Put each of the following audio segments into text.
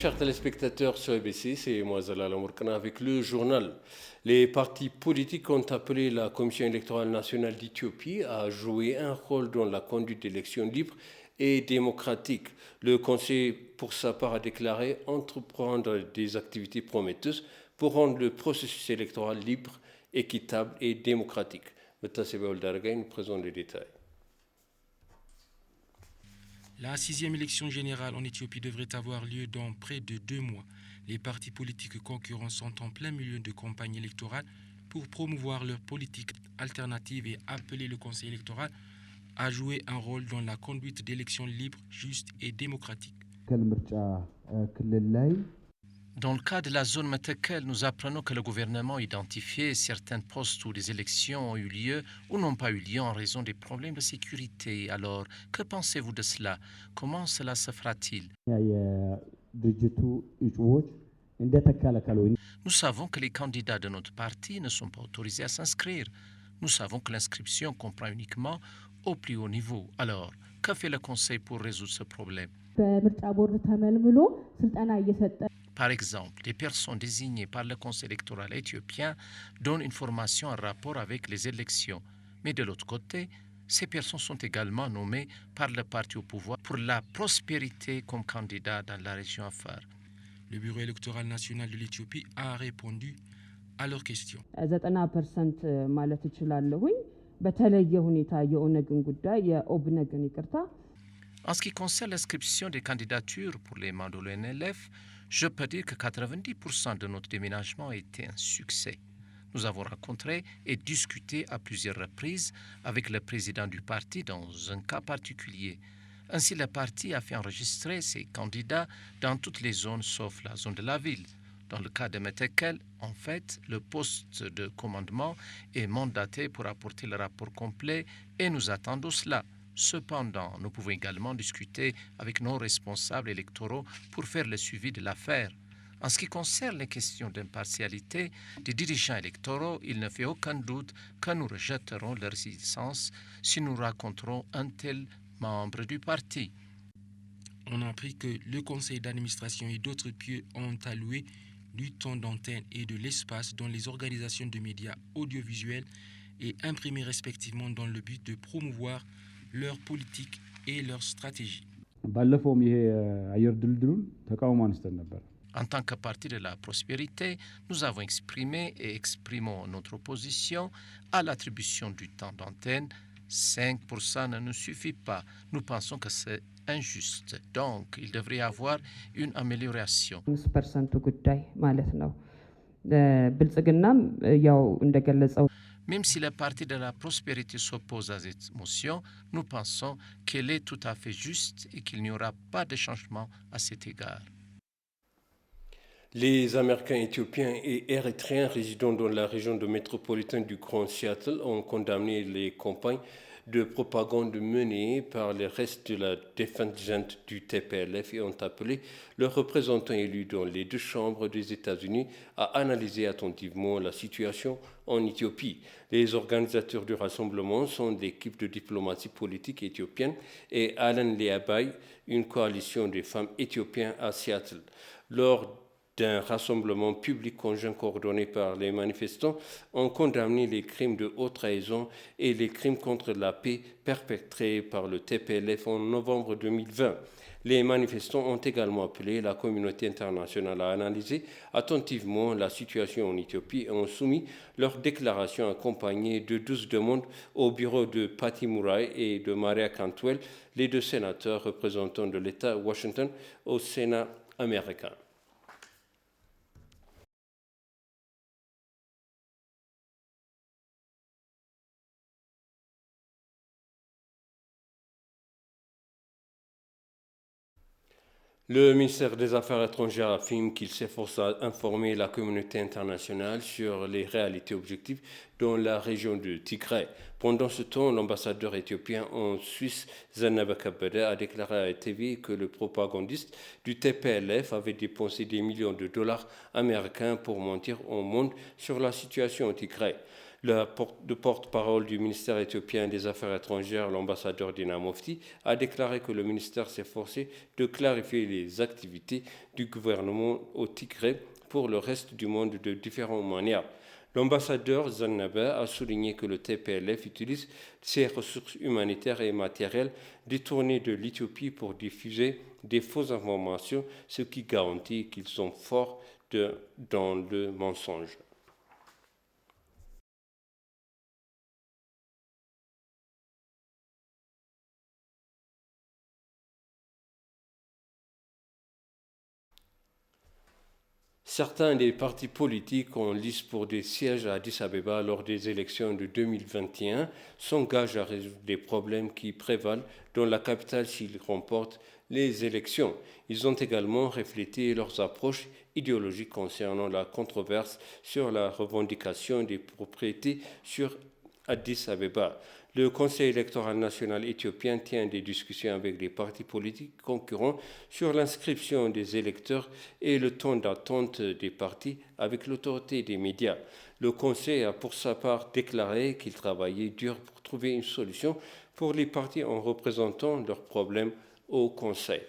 Chers téléspectateurs sur ABC, c'est moi Zalal Amourkana avec le journal. Les partis politiques ont appelé la Commission électorale nationale d'Éthiopie à jouer un rôle dans la conduite d'élections libres et démocratiques. Le Conseil, pour sa part, a déclaré entreprendre des activités prometteuses pour rendre le processus électoral libre, équitable et démocratique. Metasebe Oldarga nous présente les détails. La 6e élection générale en Éthiopie devrait avoir lieu dans près de 2 mois. Les partis politiques concurrents sont en plein milieu de campagne électorale pour promouvoir leur politique alternative et appeler le Conseil électoral à jouer un rôle dans la conduite d'élections libres, justes et démocratiques. Dans le cas de la zone Metekel, nous apprenons que le gouvernement a identifié certains postes où des élections ont eu lieu ou n'ont pas eu lieu en raison des problèmes de sécurité. Alors, que pensez-vous de cela? Comment cela se fera-t-il? Nous savons que les candidats de notre parti ne sont pas autorisés à s'inscrire. Nous savons que l'inscription comprend uniquement au plus haut niveau. Alors, que fait le Conseil pour résoudre ce problème? Par exemple, des personnes désignées par le Conseil électoral éthiopien donnent une formation en rapport avec les élections. Mais de l'autre côté, ces personnes sont également nommées par le parti au pouvoir pour la prospérité comme candidat dans la région Afar. Le Bureau électoral national de l'Éthiopie a répondu à leurs questions. En ce qui concerne l'inscription des candidatures pour les membres de l'ONLF, je peux dire que 90% de notre déménagement a été un succès. Nous avons rencontré et discuté à plusieurs reprises avec le président du parti dans un cas particulier. Ainsi, le parti a fait enregistrer ses candidats dans toutes les zones sauf la zone de la ville. Dans le cas de Metekel, en fait, le poste de commandement est mandaté pour apporter le rapport complet et nous attendons cela. Cependant, nous pouvons également discuter avec nos responsables électoraux pour faire le suivi de l'affaire. En ce qui concerne les questions d'impartialité des dirigeants électoraux, il ne fait aucun doute que nous rejetterons leur résistance si nous rencontrons un tel membre du parti. On a appris que le conseil d'administration et d'autres pieux ont alloué du temps d'antenne et de l'espace dans les organisations de médias audiovisuels et imprimés respectivement dans le but de promouvoir leur politique et leur stratégie. En tant que parti de la prospérité, nous avons exprimé et exprimons notre opposition à l'attribution du temps d'antenne. 5% ne nous suffit pas. Nous pensons que c'est injuste. Donc, il devrait y avoir une amélioration. Même si le parti de la prospérité s'oppose à cette motion, nous pensons qu'elle est tout à fait juste et qu'il n'y aura pas de changement à cet égard. Les Américains, Éthiopiens et Érythréens résidant dans la région métropolitaine du Grand Seattle ont condamné les campagnes de propagande menées par les restes de la défunte junte du TPLF et ont appelé leurs représentants élus dans les 2 chambres des États-Unis à analyser attentivement la situation en Éthiopie. Les organisateurs du rassemblement sont l'équipe de diplomatie politique éthiopienne et Alan Leabay, une coalition des femmes éthiopiennes à Seattle. Lors d'un rassemblement public conjoint coordonné par les manifestants ont condamné les crimes de haute trahison et les crimes contre la paix perpétrés par le TPLF en novembre 2020. Les manifestants ont également appelé la communauté internationale à analyser attentivement la situation en Éthiopie et ont soumis leur déclaration accompagnée de 12 demandes au bureau de Patty Murray et de Maria Cantwell, les 2 sénateurs représentants de l'État Washington au Sénat américain. Le ministère des Affaires étrangères affirme qu'il s'efforce à informer la communauté internationale sur les réalités objectives dans la région de Tigray. Pendant ce temps, l'ambassadeur éthiopien en Suisse, Zanaba Kabede, a déclaré à TV que le propagandiste du TPLF avait dépensé des millions de dollars américains pour mentir au monde sur la situation au Tigray. Le porte-parole du ministère éthiopien des Affaires étrangères, l'ambassadeur Dina Mufti, a déclaré que le ministère s'est forcé de clarifier les activités du gouvernement au Tigré pour le reste du monde de différentes manières. L'ambassadeur Zannaber a souligné que le TPLF utilise ses ressources humanitaires et matérielles détournées de l'Éthiopie pour diffuser des fausses informations, ce qui garantit qu'ils sont forts dans le mensonge. Certains des partis politiques en lice pour des sièges à Addis Abeba lors des élections de 2021 s'engagent à résoudre des problèmes qui prévalent dans la capitale s'ils remportent les élections. Ils ont également reflété leurs approches idéologiques concernant la controverse sur la revendication des propriétés sur Addis Abeba. Le Conseil électoral national éthiopien tient des discussions avec les partis politiques concurrents sur l'inscription des électeurs et le temps d'attente des partis avec l'autorité des médias. Le Conseil a pour sa part déclaré qu'il travaillait dur pour trouver une solution pour les partis en représentant leurs problèmes au Conseil.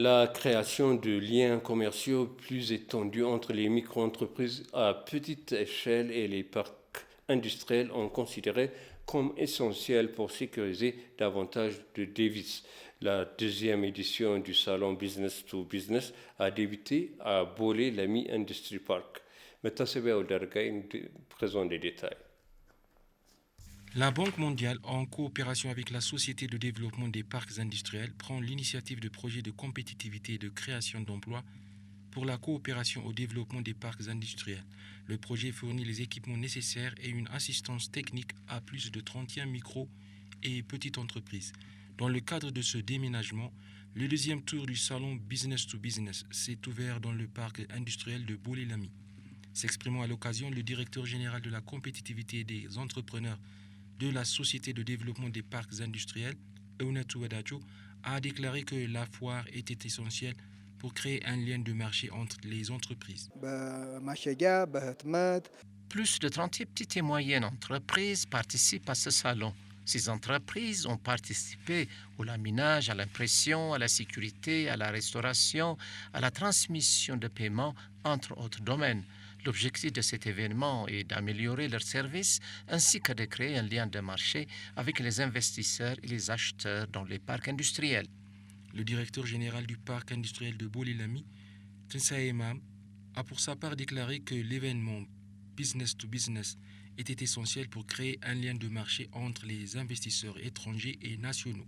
La création de liens commerciaux plus étendus entre les micro-entreprises à petite échelle et les parcs industriels ont considéré comme essentiel pour sécuriser davantage de devises. La deuxième édition du salon Business to Business a débuté à Bolé Lami Industry Park. Metasebe Odarga nous présente les détails. La Banque mondiale, en coopération avec la Société de développement des parcs industriels, prend l'initiative de projets de compétitivité et de création d'emplois pour la coopération au développement des parcs industriels. Le projet fournit les équipements nécessaires et une assistance technique à plus de 31 micro- et petites entreprises. Dans le cadre de ce déménagement, le deuxième tour du salon Business to Business s'est ouvert dans le parc industriel de Bolé Lami. S'exprimant à l'occasion, le directeur général de la compétitivité des entrepreneurs de la Société de développement des parcs industriels, Eunatu Wadacho, a déclaré que la foire était essentielle pour créer un lien de marché entre les entreprises. Plus de 30 petites et moyennes entreprises participent à ce salon. Ces entreprises ont participé au laminage, à l'impression, à la sécurité, à la restauration, à la transmission de paiements, entre autres domaines. L'objectif de cet événement est d'améliorer leurs services ainsi que de créer un lien de marché avec les investisseurs et les acheteurs dans les parcs industriels. Le directeur général du parc industriel de Bolé Lami, Trinsae Mam, a pour sa part déclaré que l'événement Business to Business était essentiel pour créer un lien de marché entre les investisseurs étrangers et nationaux.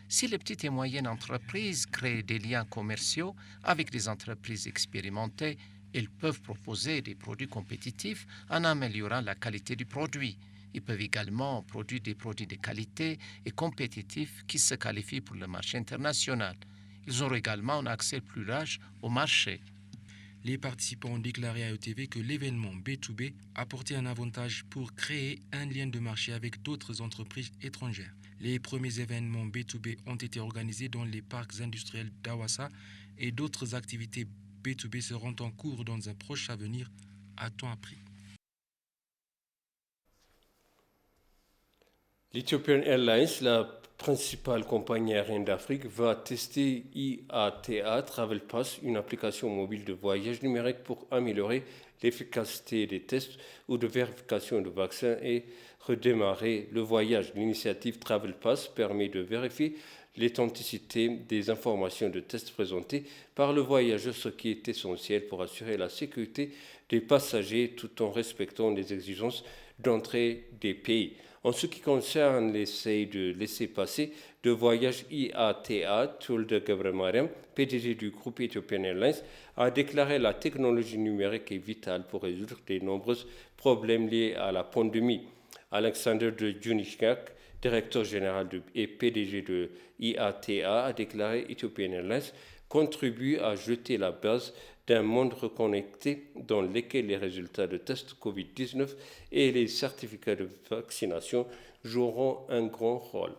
Si les petites et moyennes entreprises créent des liens commerciaux avec des entreprises expérimentées, elles peuvent proposer des produits compétitifs en améliorant la qualité du produit. Ils peuvent également produire des produits de qualité et compétitifs qui se qualifient pour le marché international. Ils auront également un accès plus large au marché. Les participants ont déclaré à ETV que l'événement B2B apportait un avantage pour créer un lien de marché avec d'autres entreprises étrangères. Les premiers événements B2B ont été organisés dans les parcs industriels d'Awassa et d'autres activités B2B seront en cours dans un proche avenir, a-t-on appris. l'Ethiopian Airlines, la principale compagnie aérienne d'Afrique, va tester IATA Travel Pass, une application mobile de voyage numérique pour améliorer l'efficacité des tests ou de vérification de vaccins et redémarrer le voyage. L'initiative Travel Pass permet de vérifier l'authenticité des informations de tests présentées par le voyageur, ce qui est essentiel pour assurer la sécurité des passagers tout en respectant les exigences d'entrée des pays. En ce qui concerne l'essai de laisser-passer de voyage IATA, Tulde Gebremariam, PDG du groupe Ethiopian Airlines, a déclaré la technologie numérique est vitale pour résoudre de nombreux problèmes liés à la pandémie. Alexander de Junishkak, directeur général et PDG de IATA, a déclaré Ethiopian Airlines contribue à jeter la base d'un monde reconnecté dans lequel les résultats de tests Covid-19 et les certificats de vaccination joueront un grand rôle.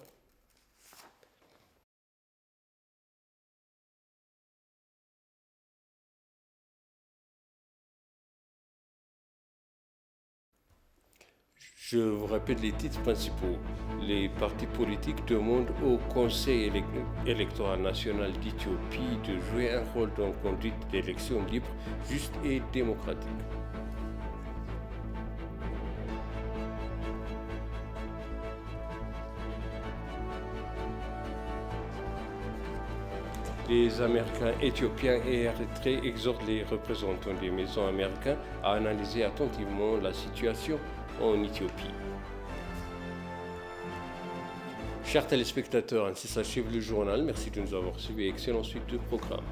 Je vous répète les titres principaux. Les partis politiques demandent au Conseil électoral national d'Éthiopie de jouer un rôle dans la conduite d'élections libres, justes et démocratiques. Les Américains éthiopiens et érythréens exhortent les représentants des maisons américaines à analyser attentivement la situation en Éthiopie. Chers téléspectateurs, ainsi s'achève le journal. Merci de nous avoir suivis. Excellente suite de programme.